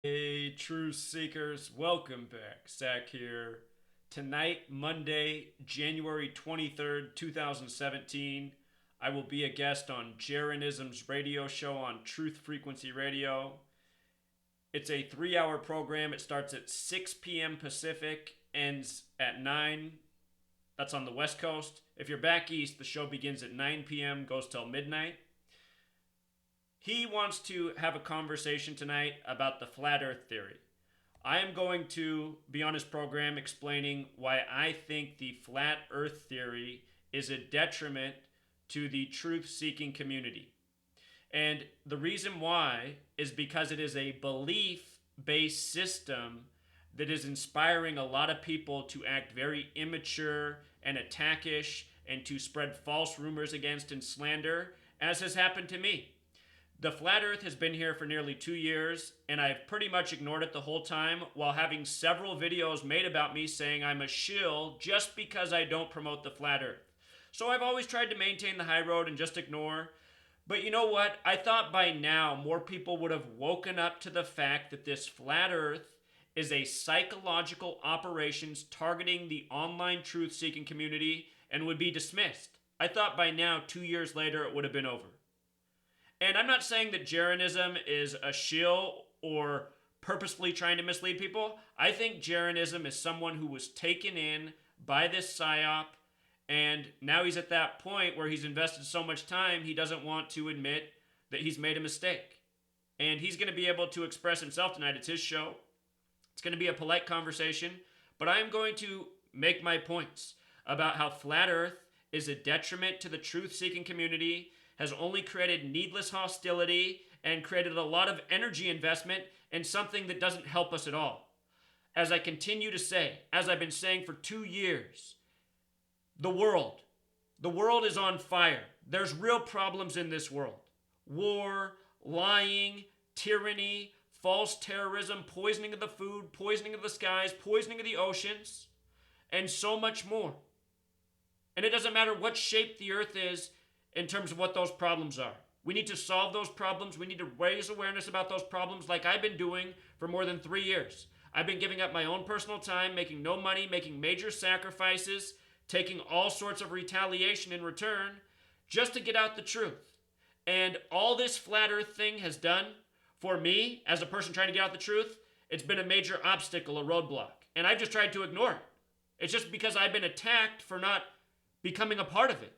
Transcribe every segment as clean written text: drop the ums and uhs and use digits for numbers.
Hey, truth seekers, welcome back. Zach here. Tonight, Monday, January 23rd, 2017, I will be a guest on Jeranism's radio show on Truth Frequency Radio. It's a 3 hour program. It starts at 6 p.m. Pacific, ends at 9. That's on the West Coast. If you're back east, the show begins at 9 p.m., goes till midnight. He wants to have a conversation tonight about the flat earth theory. I am going to be on his program explaining why I think the flat earth theory is a detriment to the truth seeking community. And the reason why is because it is a belief based system that is inspiring a lot of people to act very immature and attackish and to spread false rumors against and slander, as has happened to me. The flat earth has been here for nearly 2 years, and I've pretty much ignored it the whole time while having several videos made about me saying I'm a shill just because I don't promote the flat earth. So I've always tried to maintain the high road and just ignore. But you know what? I thought by now more people would have woken up to the fact that this flat earth is a psychological operations targeting the online truth seeking community and would be dismissed. I thought by now, 2 years later, it would have been over. And I'm not saying that Jeranism is a shill or purposefully trying to mislead people. I think Jeranism is someone who was taken in by this psyop, and now he's at that point where he's invested so much time he doesn't want to admit that he's made a mistake. And he's going to be able to express himself tonight. It's his show. It's going to be a polite conversation, but I'm going to make my points about how flat earth is a detriment to the truth-seeking community, has only created needless hostility and created a lot of energy investment in something that doesn't help us at all. As I continue to say, as I've been saying for 2 years, the world is on fire. There's real problems in this world. War, lying, tyranny, false terrorism, poisoning of the food, poisoning of the skies, poisoning of the oceans, and so much more. And it doesn't matter what shape the earth is in terms of what those problems are. We need to solve those problems. We need to raise awareness about those problems like I've been doing for more than 3 years. I've been giving up my own personal time, making no money, making major sacrifices, taking all sorts of retaliation in return just to get out the truth. And all this flat earth thing has done for me as a person trying to get out the truth, it's been a major obstacle, a roadblock. And I've just tried to ignore it. It's just because I've been attacked for not becoming a part of it.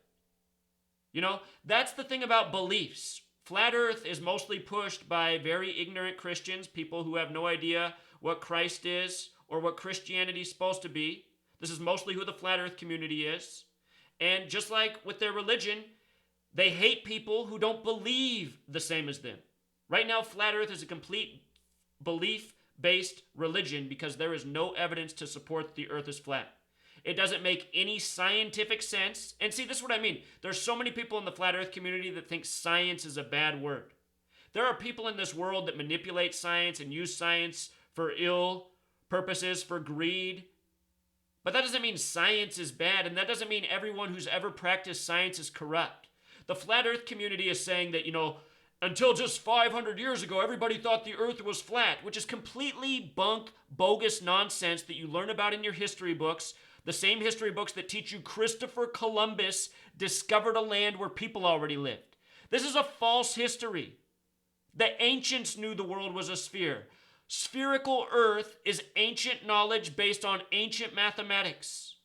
You know, that's the thing about beliefs. Flat earth is mostly pushed by very ignorant Christians, people who have no idea what Christ is or what Christianity is supposed to be. This is mostly who the flat earth community is. And just like with their religion, they hate people who don't believe the same as them. Right now, flat earth is a complete belief-based religion because there is no evidence to support the earth is flat. It doesn't make any scientific sense. And see, this is what I mean. There's so many people in the flat earth community that think science is a bad word. There are people in this world that manipulate science and use science for ill purposes, for greed. But that doesn't mean science is bad, and that doesn't mean everyone who's ever practiced science is corrupt. The flat earth community is saying that, until just 500 years ago, everybody thought the earth was flat, which is completely bogus nonsense that you learn about in your history books. The same history books that teach you Christopher Columbus discovered a land where people already lived. This is a false history. The ancients knew the world was a sphere. Spherical earth is ancient knowledge based on ancient mathematics.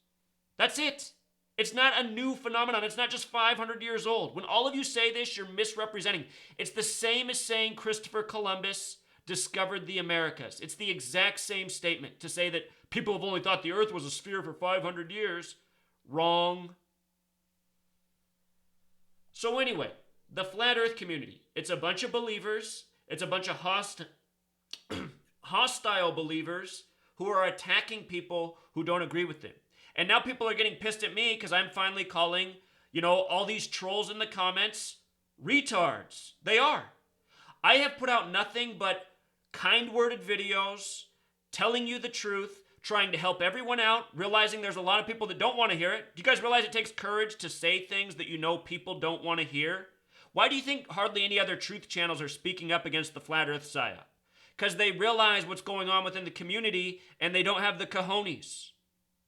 That's it. It's not a new phenomenon. It's not just 500 years old. When all of you say this, you're misrepresenting. It's the same as saying Christopher Columbus discovered the Americas. It's the exact same statement to say that people have only thought the earth was a sphere for 500 years. Wrong. So anyway, the flat earth community, it's a bunch of believers. It's a bunch of hostile believers who are attacking people who don't agree with them. And now people are getting pissed at me because I'm finally calling, all these trolls in the comments retards. They are. I have put out nothing but kind-worded videos telling you the truth, trying to help everyone out, realizing there's a lot of people that don't want to hear it. Do you guys realize it takes courage to say things that people don't want to hear? Why do you think hardly any other truth channels are speaking up against the flat earth psyop? because they realize what's going on within the community and they don't have the cojones.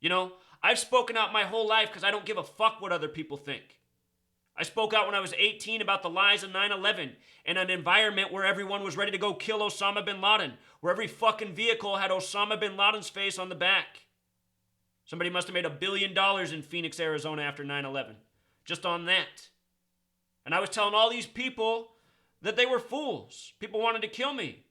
You know, I've spoken out my whole life because I don't give a fuck what other people think. I spoke out when I was 18 about the lies of 9/11 in an environment where everyone was ready to go kill Osama bin Laden, where every fucking vehicle had Osama bin Laden's face on the back. Somebody must have made $1 billion in Phoenix, Arizona after 9/11, just on that. And I was telling all these people that they were fools. People wanted to kill me.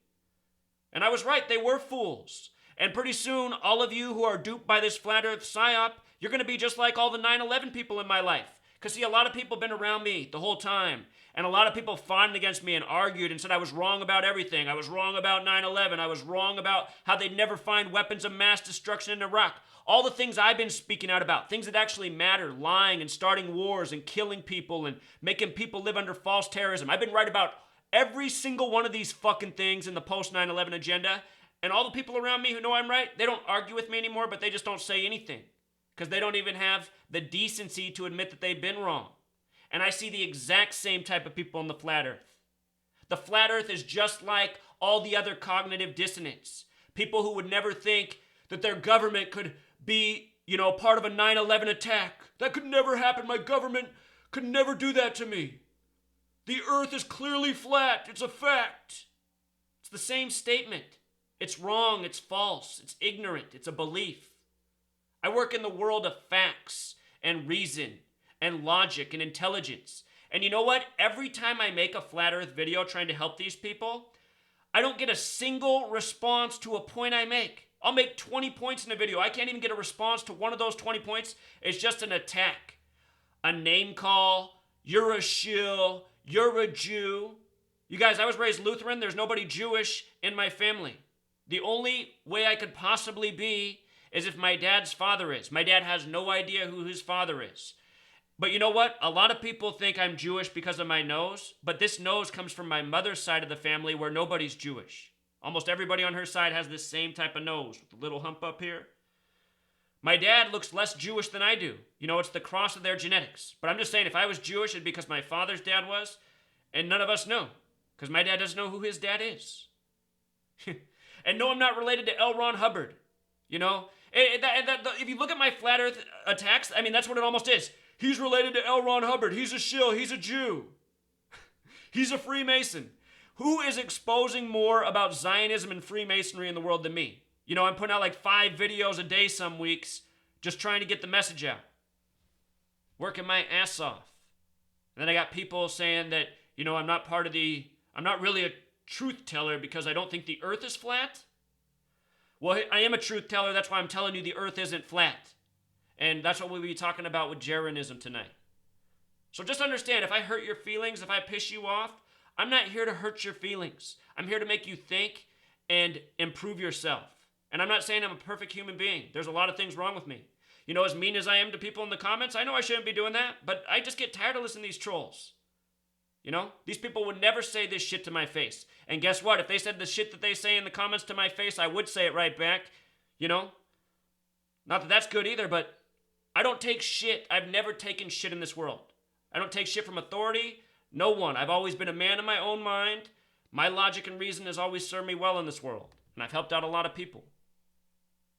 And I was right, they were fools. And pretty soon, all of you who are duped by this flat earth psyop, you're going to be just like all the 9/11 people in my life. Because see, a lot of people have been around me the whole time. And a lot of people fought against me and argued and said I was wrong about everything. I was wrong about 9/11. I was wrong about how they'd never find weapons of mass destruction in Iraq. All the things I've been speaking out about, things that actually matter, lying and starting wars and killing people and making people live under false terrorism. I've been right about every single one of these fucking things in the post 9/11 agenda. And all the people around me who know I'm right, they don't argue with me anymore, but they just don't say anything. Because they don't even have the decency to admit that they've been wrong. And I see the exact same type of people on the flat earth. The flat earth is just like all the other cognitive dissonance. People who would never think that their government could be, part of a 9/11 attack. That could never happen. My government could never do that to me. The earth is clearly flat. It's a fact. It's the same statement. It's wrong. It's false. It's ignorant. It's a belief. I work in the world of facts and reason and logic and intelligence. And you know what? Every time I make a flat earth video trying to help these people, I don't get a single response to a point I make. I'll make 20 points in a video. I can't even get a response to one of those 20 points. It's just an attack. A name call. You're a shill. You're a Jew. You guys, I was raised Lutheran. There's nobody Jewish in my family. The only way I could possibly be is if my dad's father is. My dad has no idea who his father is. But you know what? A lot of people think I'm Jewish because of my nose, but this nose comes from my mother's side of the family where nobody's Jewish. Almost everybody on her side has this same type of nose with a little hump up here. My dad looks less Jewish than I do. It's the cross of their genetics. But I'm just saying, if I was Jewish, it'd be because my father's dad was, and none of us know, because my dad doesn't know who his dad is. And no, I'm not related to L. Ron Hubbard. If you look at my flat earth attacks, that's what it almost is. He's related to L. Ron Hubbard. He's a shill. He's a Jew. He's a Freemason. Who is exposing more about Zionism and Freemasonry in the world than me? I'm putting out like 5 videos a day some weeks just trying to get the message out. Working my ass off. And then I got people saying that, I'm not really a truth teller because I don't think the earth is flat. Well, I am a truth teller. That's why I'm telling you the earth isn't flat. And that's what we'll be talking about with Jeranism tonight. So just understand, if I hurt your feelings, if I piss you off, I'm not here to hurt your feelings. I'm here to make you think and improve yourself. And I'm not saying I'm a perfect human being. There's a lot of things wrong with me. As mean as I am to people in the comments, I know I shouldn't be doing that, but I just get tired of listening to these trolls. These people would never say this shit to my face. And guess what? If they said the shit that they say in the comments to my face, I would say it right back. Not that that's good either, but I don't take shit. I've never taken shit in this world. I don't take shit from authority. No one. I've always been a man of my own mind. My logic and reason has always served me well in this world. And I've helped out a lot of people.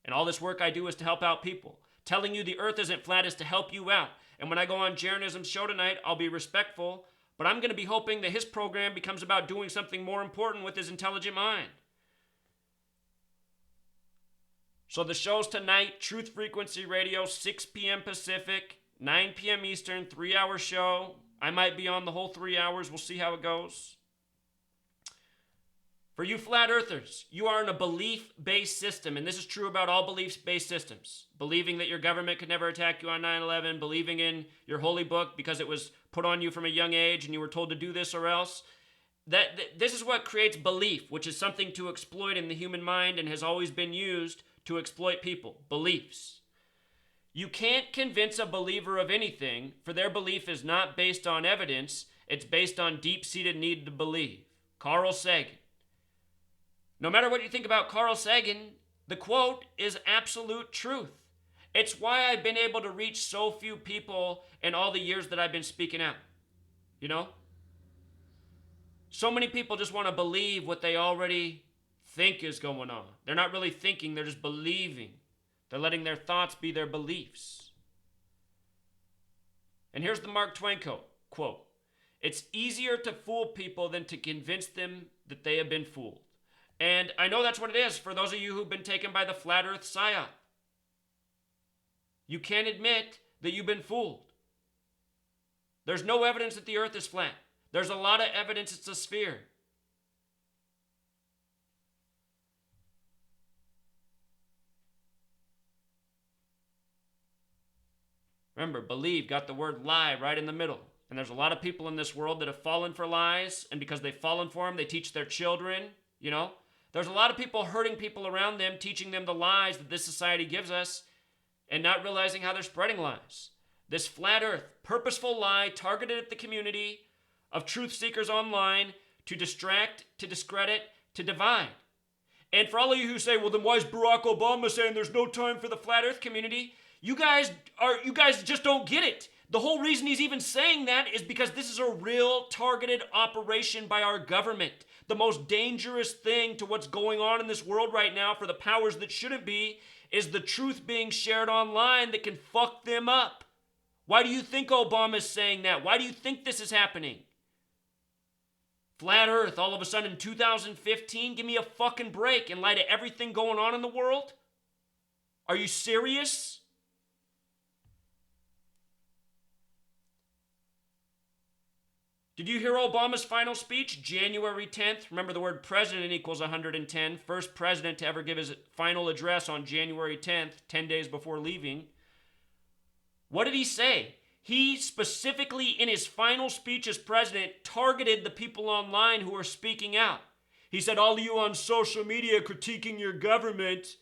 And all this work I do is to help out people. Telling you the earth isn't flat is to help you out. And when I go on Jeranism's show tonight, I'll be respectful. But I'm going to be hoping that his program becomes about doing something more important with his intelligent mind. So the show's tonight, Truth Frequency Radio, 6 p.m. Pacific, 9 p.m. Eastern, 3-hour show. I might be on the whole 3 hours. We'll see how it goes. For you flat earthers, you are in a belief-based system, and this is true about all belief-based systems. Believing that your government could never attack you on 9/11, believing in your holy book because it was put on you from a young age and you were told to do this or else. This is what creates belief, which is something to exploit in the human mind and has always been used to exploit people. Beliefs. You can't convince a believer of anything, for their belief is not based on evidence, it's based on deep-seated need to believe. Carl Sagan. No matter what you think about Carl Sagan, the quote is absolute truth. It's why I've been able to reach so few people in all the years that I've been speaking out. So many people just want to believe what they already think is going on. They're not really thinking, they're just believing. They're letting their thoughts be their beliefs. And here's the Mark Twain quote. It's easier to fool people than to convince them that they have been fooled. And I know that's what it is for those of you who've been taken by the flat earth psyop. You can't admit that you've been fooled. There's no evidence that the earth is flat. There's a lot of evidence it's a sphere. Remember, believe got the word lie right in the middle. And there's a lot of people in this world that have fallen for lies, and because they've fallen for them, they teach their children, you know. There's a lot of people hurting people around them, teaching them the lies that this society gives us, and not realizing how they're spreading lies. This flat earth, purposeful lie targeted at the community of truth seekers online to distract, to discredit, to divide. And for all of you who say, well, then why is Barack Obama saying there's no time for the flat earth community? You guys just don't get it. The whole reason he's even saying that is because this is a real targeted operation by our government. The most dangerous thing to what's going on in this world right now for the powers that shouldn't be is the truth being shared online that can fuck them up. Why do you think Obama's saying that? Why do you think this is happening? Flat earth all of a sudden in 2015? Give me a fucking break in light of everything going on in the world? Are you serious? Did you hear Obama's final speech, January 10th? Remember, the word president equals 110. First president to ever give his final address on January 10th, 10 days before leaving. What did he say? He specifically, in his final speech as president, targeted the people online who are speaking out. He said, all of you on social media critiquing your government,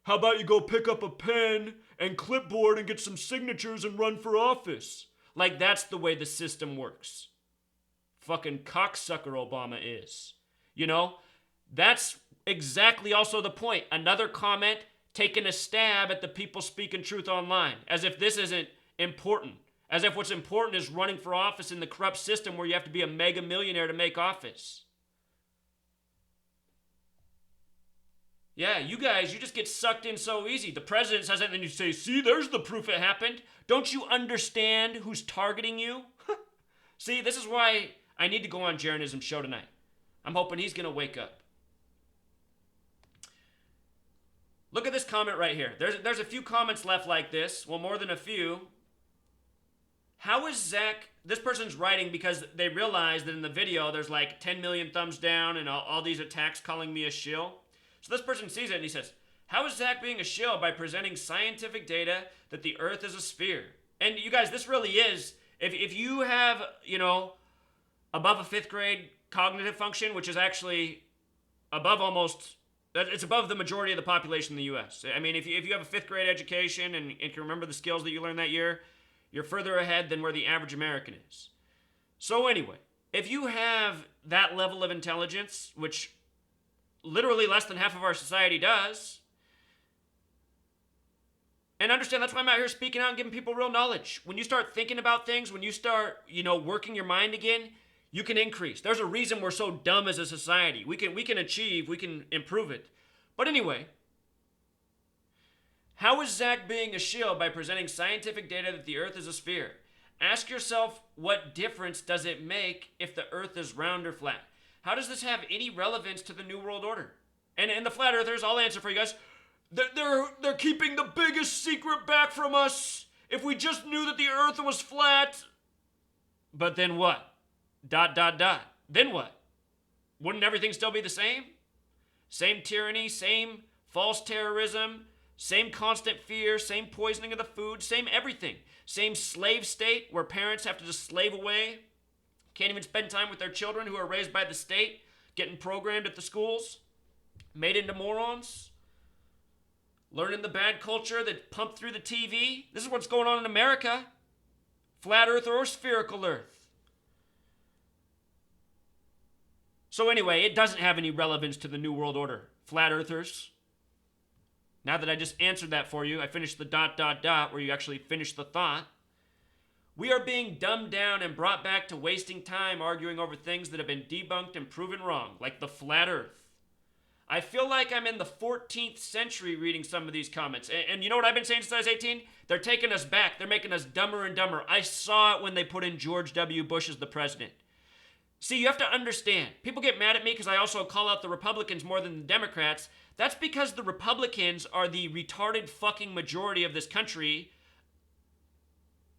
how about you go pick up a pen and clipboard and get some signatures and run for office? Like, that's the way the system works. Fucking cocksucker Obama is. You know, that's exactly also the point. Another comment taking a stab at the people speaking truth online, as if this isn't important. As if what's important is running for office in the corrupt system where you have to be a mega millionaire to make office. Yeah, you guys, you just get sucked in so easy. The president says it and then you say, see, there's the proof it happened. Don't you understand who's targeting you? See, this is why I need to go on Jeranism's show tonight. I'm hoping he's going to wake up. Look at this comment right here. There's a few comments left like this. Well, more than a few. How is Zach... This person's writing because they realize that in the video there's like 10 million thumbs down and all these attacks calling me a shill. So this person sees it and he says, how is Zach being a shill by presenting scientific data that the earth is a sphere? And you guys, this really is... If you have, you know, above a 5th grade cognitive function, which is actually above it's above the majority of the population in the U.S. I mean, if you have a 5th grade education and can remember the skills that you learned that year, you're further ahead than where the average American is. So anyway, if you have that level of intelligence, which literally less than half of our society does, and understand that's why I'm out here speaking out and giving people real knowledge. When you start thinking about things, when you start, you know, working your mind again, you can increase. There's a reason we're so dumb as a society. We can achieve, we can improve it. But anyway, how is Zach being a shill by presenting scientific data that the earth is a sphere? Ask yourself, what difference does it make if the earth is round or flat? How does this have any relevance to the New World Order? And the flat earthers, I'll answer for you guys. They're keeping the biggest secret back from us. If we just knew that the earth was flat. But then what? ... Then what? Wouldn't everything still be the same? Same tyranny, same false terrorism, same constant fear, same poisoning of the food, same everything. Same slave state where parents have to just slave away, can't even spend time with their children who are raised by the state, getting programmed at the schools, made into morons, learning the bad culture that pumped through the TV. This is what's going on in America. Flat earth or spherical earth. So anyway, it doesn't have any relevance to the New World Order. Flat earthers. Now that I just answered that for you, I finished the ... where you actually finish the thought. We are being dumbed down and brought back to wasting time arguing over things that have been debunked and proven wrong, like the flat earth. I feel like I'm in the 14th century reading some of these comments. And you know what I've been saying since I was 18? They're taking us back. They're making us dumber and dumber. I saw it when they put in George W. Bush as the president. See, you have to understand. People get mad at me because I also call out the Republicans more than the Democrats. That's because the Republicans are the retarded fucking majority of this country.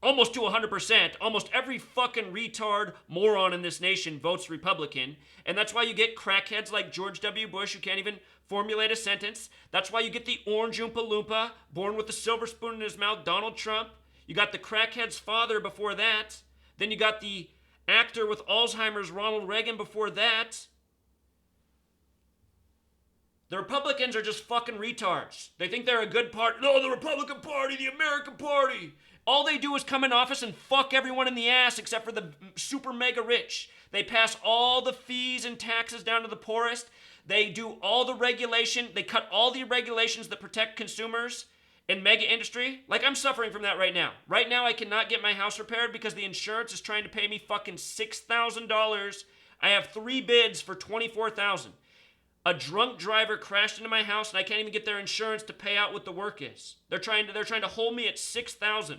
Almost to 100%. Almost every fucking retard moron in this nation votes Republican. And that's why you get crackheads like George W. Bush who can't even formulate a sentence. That's why you get the orange Oompa Loompa, born with a silver spoon in his mouth, Donald Trump. You got the crackhead's father before that. Then you got the actor with Alzheimer's, Ronald Reagan, before that. The Republicans are just fucking retards. They think they're a good party. No, the Republican Party, the American Party. All they do is come in office and fuck everyone in the ass except for the super mega rich. They pass all the fees and taxes down to the poorest. They do all the regulation. They cut all the regulations that protect consumers in mega industry. Like, I'm suffering from that right now. Right now, I cannot get my house repaired because the insurance is trying to pay me fucking $6,000. I have 3 bids for $24,000. A drunk driver crashed into my house and I can't even get their insurance to pay out what the work is. They're trying to hold me at $6,000.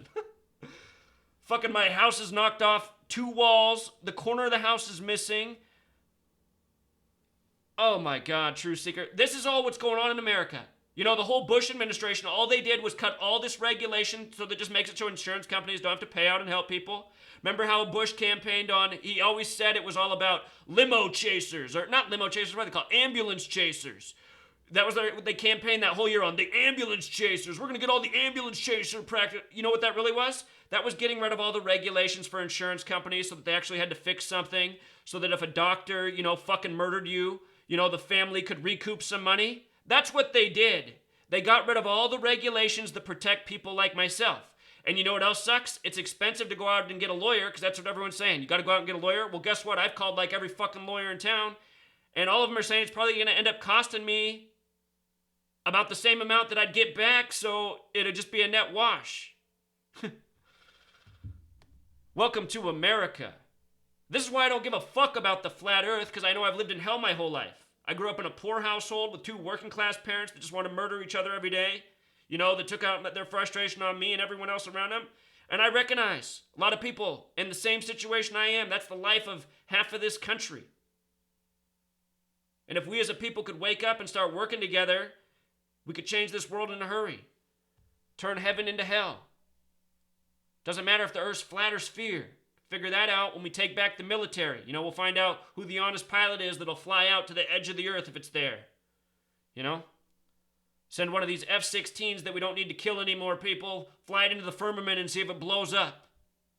Fucking my house is knocked off 2 walls. The corner of the house is missing. Oh my God, True Seeker. This is all what's going on in America. You know, the whole Bush administration, all they did was cut all this regulation so that just makes it so insurance companies don't have to pay out and help people. Remember how Bush campaigned on, he always said it was all about limo chasers, or not limo chasers, what are they called? Ambulance chasers. That was they campaigned that whole year on the ambulance chasers. We're going to get all the ambulance chaser practice. You know what that really was? That was getting rid of all the regulations for insurance companies so that they actually had to fix something, so that if a doctor, fucking murdered you, the family could recoup some money. That's what they did. They got rid of all the regulations that protect people like myself. And you know what else sucks? It's expensive to go out and get a lawyer, because that's what everyone's saying. You got to go out and get a lawyer. Well, guess what? I've called like every fucking lawyer in town, and all of them are saying it's probably going to end up costing me about the same amount that I'd get back, so it'll just be a net wash. Welcome to America. This is why I don't give a fuck about the flat earth, because I know I've lived in hell my whole life. I grew up in a poor household with 2 working class parents that just want to murder each other every day. That took out their frustration on me and everyone else around them. And I recognize a lot of people in the same situation I am. That's the life of half of this country. And if we as a people could wake up and start working together, we could change this world in a hurry. Turn heaven into hell. Doesn't matter if the earth's flat or sphere. Figure that out when we take back the military. We'll find out who the honest pilot is that'll fly out to the edge of the earth if it's there. Send one of these F-16s that we don't need to kill any more people, fly it into the firmament and see if it blows up.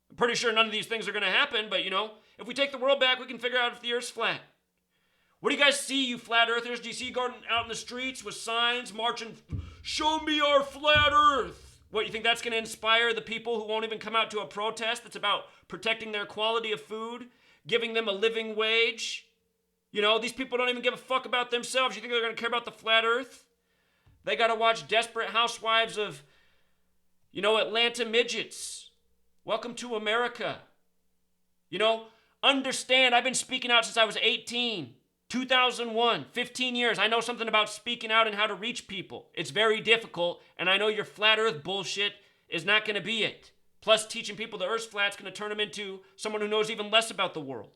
I'm pretty sure none of these things are going to happen, but if we take the world back, we can figure out if the earth's flat. What do you guys see, you flat earthers? Do you see you going out in the streets with signs marching, "Show me our flat earth"? What, you think that's going to inspire the people who won't even come out to a protest that's about protecting their quality of food, giving them a living wage? These people don't even give a fuck about themselves. You think they're going to care about the flat earth? They got to watch Desperate Housewives of, Atlanta midgets. Welcome to America. Understand, I've been speaking out since I was 18. 2001, 15 years. I know something about speaking out and how to reach people. It's very difficult, and I know your flat earth bullshit is not going to be it. Plus, teaching people the earth's flat's going to turn them into someone who knows even less about the world.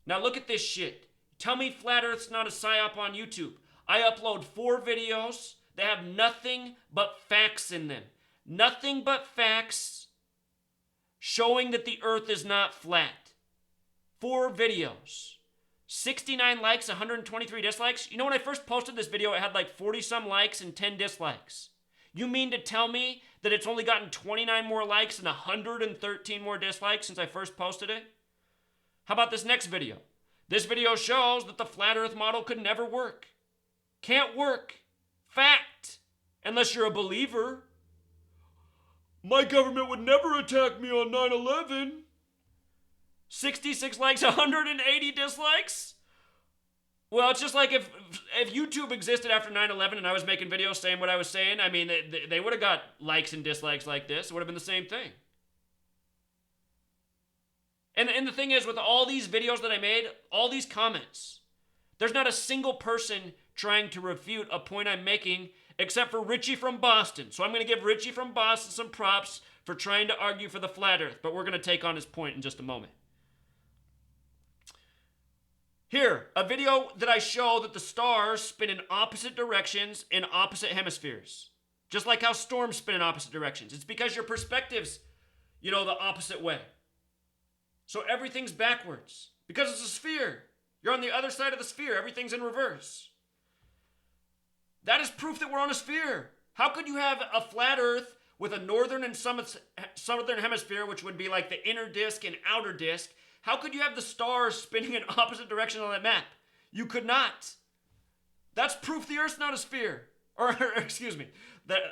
Now look at this shit. Tell me flat earth's not a psyop on YouTube. I upload 4 videos that have nothing but facts in them. Nothing but facts showing that the earth is not flat. 4 videos. 69 likes, 123 dislikes. When I first posted this video, it had like 40 some likes and 10 dislikes. You mean to tell me that it's only gotten 29 more likes and 113 more dislikes since I first posted it? How about this next video? This video shows that the flat earth model could never work. Can't work. Fact. Unless you're a believer. My government would never attack me on 9/11. 66 likes, 180 dislikes? Well, it's just like if YouTube existed after 9/11 and I was making videos saying what I was saying, I mean, they would have got likes and dislikes like this. It would have been the same thing. And the thing is, with all these videos that I made, all these comments, There's not a single person trying to refute a point I'm making except for Richie from Boston. So I'm going to give Richie from Boston some props for trying to argue for the flat earth, but we're going to take on his point in just a moment. Here, a video that I show that the stars spin in opposite directions in opposite hemispheres. Just like how storms spin in opposite directions. It's because your perspective's, the opposite way. So everything's backwards. Because it's a sphere. You're on the other side of the sphere. Everything's in reverse. That is proof that we're on a sphere. How could you have a flat earth with a northern and southern hemisphere, which would be like the inner disk and outer disk? How could you have the stars spinning in opposite directions on that map? You could not. That's proof the Earth's not a sphere. Or excuse me,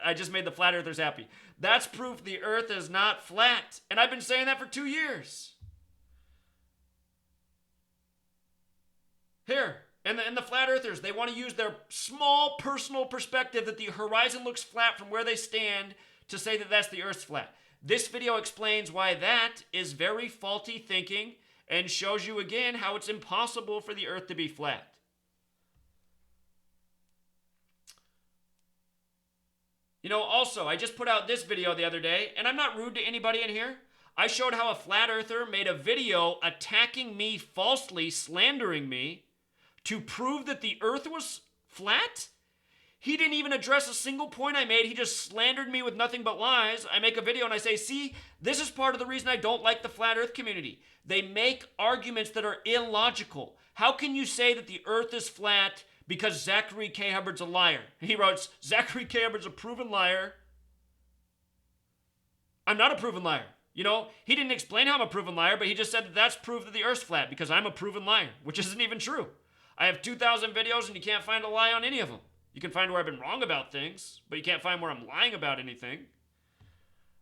I just made the flat earthers happy. That's proof the Earth is not flat. And I've been saying that for 2 years. Here, and the flat earthers, they want to use their small personal perspective that the horizon looks flat from where they stand to say that that's the Earth's flat. This video explains why that is very faulty thinking and shows you again how it's impossible for the Earth to be flat. Also, I just put out this video the other day, and I'm not rude to anybody in here. I showed how a flat earther made a video attacking me falsely, slandering me, to prove that the Earth was flat. He didn't even address a single point I made. He just slandered me with nothing but lies. I make a video and I say, see, this is part of the reason I don't like the flat earth community. They make arguments that are illogical. How can you say that the Earth is flat because Zachary K. Hubbard's a liar? He wrote, Zachary K. Hubbard's a proven liar. I'm not a proven liar. He didn't explain how I'm a proven liar, but he just said that that's proof that the Earth's flat because I'm a proven liar, which isn't even true. I have 2,000 videos and you can't find a lie on any of them. You can find where I've been wrong about things, but you can't find where I'm lying about anything.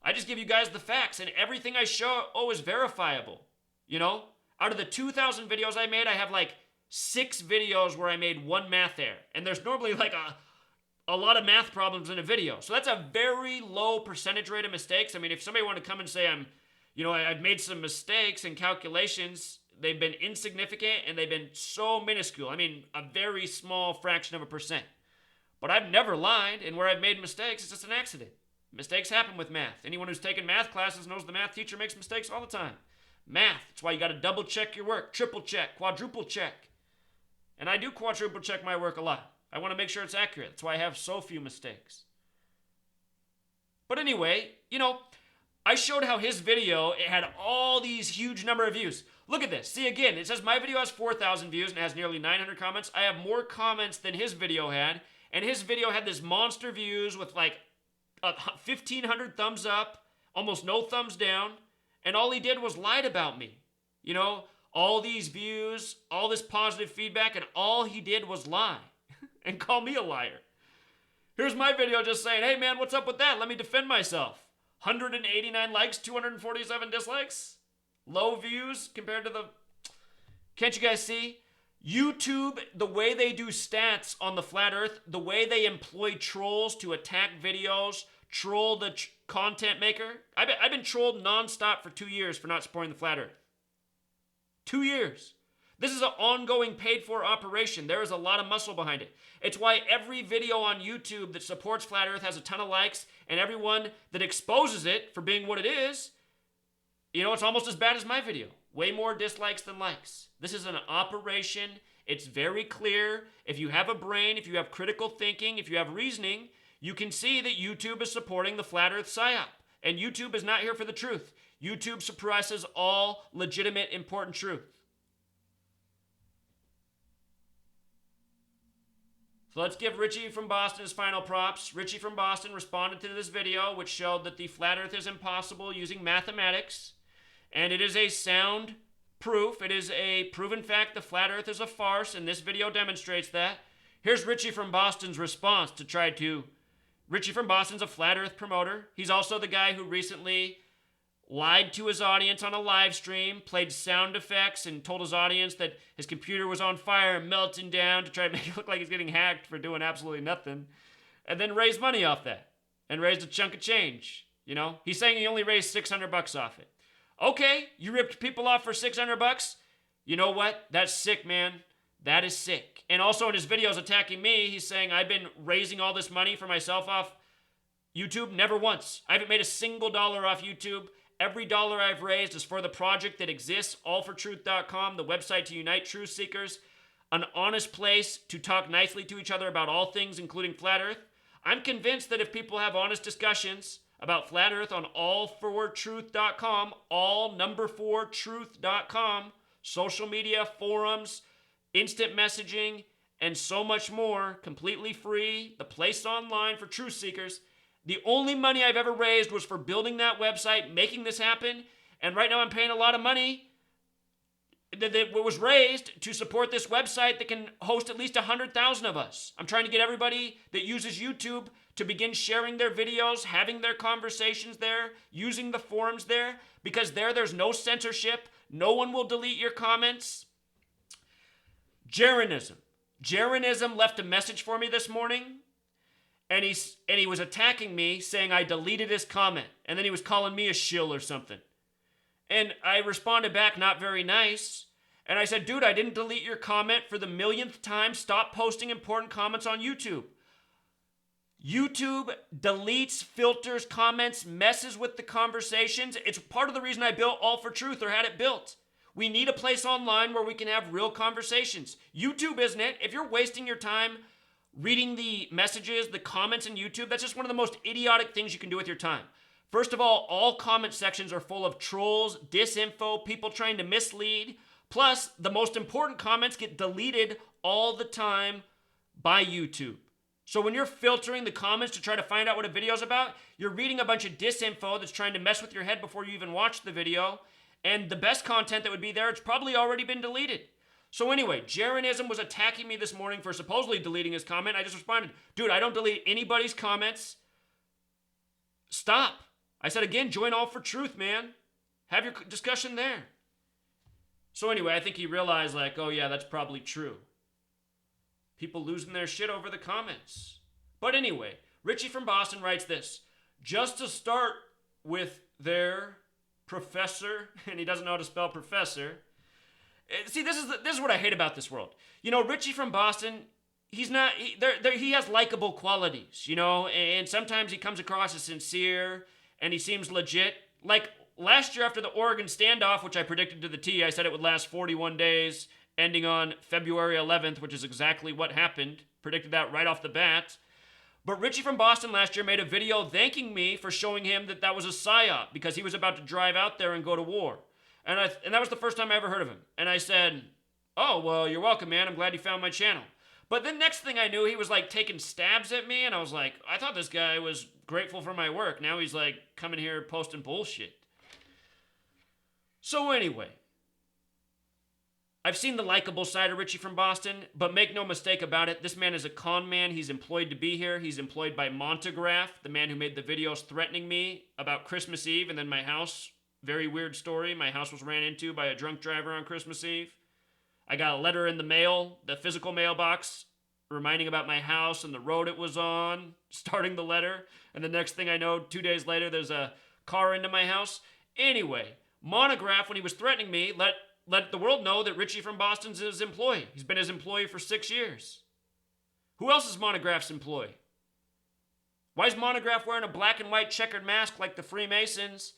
I just give you guys the facts, and everything I show is verifiable. Out of the 2,000 videos I made, I have like 6 videos where I made one math error. And there's normally like a lot of math problems in a video. So that's a very low percentage rate of mistakes. I mean, if somebody wanted to come and say I've made some mistakes in calculations, they've been insignificant and they've been so minuscule. I mean, a very small fraction of a percent. But I've never lied, and where I've made mistakes, it's just an accident. Mistakes happen with math. Anyone who's taken math classes knows the math teacher makes mistakes all the time. Math, that's why you got to double check your work, triple check, quadruple check. And I do quadruple check my work a lot. I want to make sure it's accurate. That's why I have so few mistakes. But anyway, I showed how his video, it had all these huge number of views. Look at this. See, again, it says my video has 4,000 views and it has nearly 900 comments. I have more comments than his video had. And his video had this monster views with like 1,500 thumbs up, almost no thumbs down. And all he did was lied about me. All these views, all this positive feedback, and all he did was lie and call me a liar. Here's my video just saying, hey man, what's up with that? Let me defend myself. 189 likes, 247 dislikes. Low views compared to the... Can't you guys see? YouTube, the way they do stats on the flat earth, the way they employ trolls to attack videos, troll the content maker. I've been trolled nonstop for 2 years for not supporting the flat earth. 2 years. This is an ongoing paid-for operation. There is a lot of muscle behind it. It's why every video on YouTube that supports flat earth has a ton of likes, and everyone that exposes it for being what it is, it's almost as bad as my video. Way more dislikes than likes. This is an operation. It's very clear. If you have a brain, if you have critical thinking, if you have reasoning, you can see that YouTube is supporting the flat earth psyop. And YouTube is not here for the truth. YouTube suppresses all legitimate, important truth. So let's give Richie from Boston his final props. Richie from Boston responded to this video, which showed that the flat earth is impossible using mathematics. And it is a sound proof. It is a proven fact the flat earth is a farce, and this video demonstrates that. Here's Richie from Boston's response to try to... Richie from Boston's a flat earth promoter. He's also the guy who recently lied to his audience on a live stream, played sound effects, and told his audience that his computer was on fire and melting down to try to make it look like he's getting hacked for doing absolutely nothing. And then raised money off that. And raised a chunk of change. He's saying he only raised $600 off it. Okay, you ripped people off for $600? You know what? That's sick, man. That is sick. And also in his videos attacking me, he's saying I've been raising all this money for myself off YouTube. Never once. I haven't made a single dollar off YouTube. Every dollar I've raised is for the project that exists, allfortruth.com, the website to unite truth seekers, an honest place to talk nicely to each other about all things, including flat earth. I'm convinced that if people have honest discussions about flat earth on allfortruth.com, all4truth.com, social media, forums, instant messaging, and so much more, completely free, the place online for truth seekers. The only money I've ever raised was for building that website, making this happen, and right now I'm paying a lot of money that was raised to support this website that can host at least 100,000 of us. I'm trying to get everybody that uses YouTube to begin sharing their videos, having their conversations there, using the forums there, because there's no censorship. No one will delete your comments. Jeranism left a message for me this morning, and he was attacking me, saying I deleted his comment, and then he was calling me a shill or something. And I responded back, not very nice. And I said, dude, I didn't delete your comment for the millionth time. Stop posting important comments on YouTube. YouTube deletes, filters, comments, messes with the conversations. It's part of the reason I built All for Truth, or had it built. We need a place online where we can have real conversations. YouTube isn't it. If you're wasting your time reading the messages, the comments in YouTube, that's just one of the most idiotic things you can do with your time. First of all comment sections are full of trolls, disinfo, people trying to mislead. Plus, the most important comments get deleted all the time by YouTube. So when you're filtering the comments to try to find out what a video's about, you're reading a bunch of disinfo that's trying to mess with your head before you even watch the video. And the best content that would be there, it's probably already been deleted. So anyway, Jeranism was attacking me this morning for supposedly deleting his comment. I just responded, dude, I don't delete anybody's comments. Stop. I said, again, join All for Truth, man. Have your discussion there. So anyway, I think he realized, like, oh yeah, that's probably true. People losing their shit over the comments. But anyway, Richie from Boston writes this. Just to start with their professor, and he doesn't know how to spell professor. See, this is what I hate about this world. You know, Richie from Boston, he has likable qualities, you know, and sometimes he comes across as sincere, and he seems legit. Like last year after the Oregon standoff, which I predicted to the T, I said it would last 41 days, ending on February 11th, which is exactly what happened. Predicted that right off the bat. But Richie from Boston last year made a video thanking me for showing him that was a psyop because he was about to drive out there and go to war. And that was the first time I ever heard of him. And I said, oh, well, you're welcome, man. I'm glad you found my channel. But the next thing I knew, he was like taking stabs at me. And I was like, I thought this guy was grateful for my work. Now he's like coming here posting bullshit. So anyway, I've seen the likable side of Richie from Boston, but make no mistake about it, this man is a con man. He's employed to be here. He's employed by Montegraph, the man who made the videos threatening me about Christmas Eve and then my house. Very weird story. My house was ran into by a drunk driver on Christmas Eve. I got a letter in the mail, the physical mailbox, reminding about my house and the road it was on, starting the letter. And the next thing I know, 2 days later, there's a car into my house. Anyway, Montegraph, when he was threatening me, let the world know that Richie from Boston's his employee. He's been his employee for 6 years. Who else is Montegraph's employee? Why is Montegraph wearing a black and white checkered mask like the Freemasons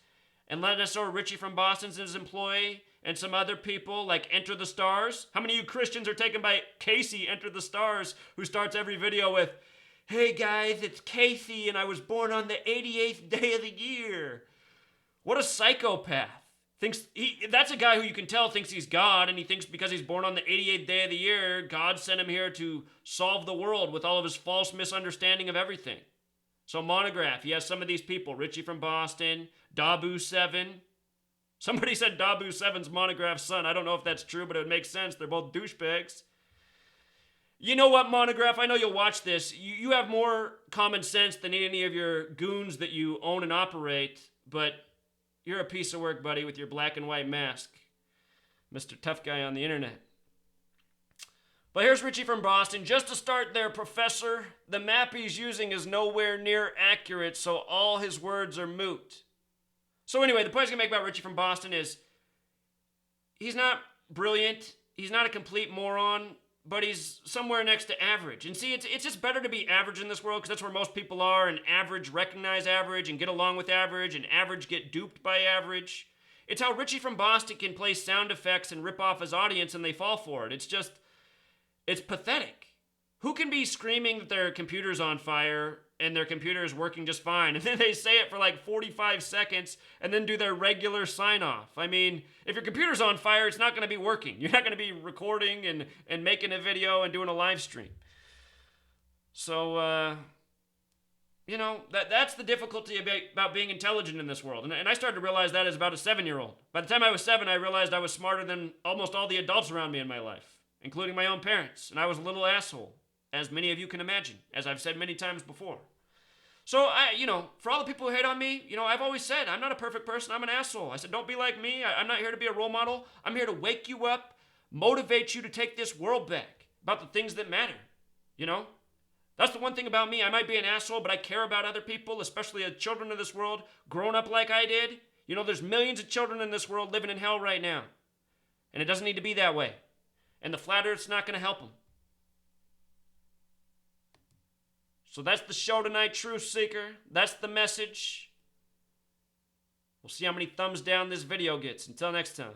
and letting us know Richie from Boston's his employee and some other people like Enter the Stars? How many of you Christians are taken by Casey, Enter the Stars, who starts every video with, hey guys, it's Casey and I was born on the 88th day of the year? What a psychopath. That's a guy who you can tell thinks he's God, and he thinks because he's born on the 88th day of the year, God sent him here to solve the world with all of his false misunderstanding of everything. So Montegraph, he has some of these people, Richie from Boston, Dabu7. Somebody said Dabu7's Montegraph's son. I don't know if that's true, but it would make sense. They're both douchebags. You know what, Montegraph? I know you'll watch this. You have more common sense than any of your goons that you own and operate, but you're a piece of work, buddy, with your black and white mask. Mr. Tough Guy on the internet. But here's Richie from Boston. Just to start there, Professor, the map he's using is nowhere near accurate, so all his words are moot. So anyway, the point I was going to make about Richie from Boston is he's not brilliant. He's not a complete moron. but he's somewhere next to average. And see, it's just better to be average in this world because that's where most people are, and average recognize average and get along with average, and average get duped by average. It's how Richie from Boston can play sound effects and rip off his audience and they fall for it. It's pathetic. Who can be screaming that their computer's on fire and their computer is working just fine, and then they say it for like 45 seconds and then do their regular sign-off? I mean, if your computer's on fire, it's not going to be working. You're not going to be recording and making a video and doing a live stream. So, that's the difficulty about being intelligent in this world. And I started to realize that as about a 7-year-old. By the time I was 7, I realized I was smarter than almost all the adults around me in my life, including my own parents. And I was a little asshole, as many of you can imagine, as I've said many times before. So, for all the people who hate on me, I've always said, I'm not a perfect person. I'm an asshole. I said, don't be like me. I'm not here to be a role model. I'm here to wake you up, motivate you to take this world back about the things that matter, That's the one thing about me. I might be an asshole, but I care about other people, especially the children of this world, growing up like I did. There's millions of children in this world living in hell right now. And it doesn't need to be that way. And the flat earth's not going to help them. So that's the show tonight, Truth Seeker. That's the message. We'll see how many thumbs down this video gets. Until next time.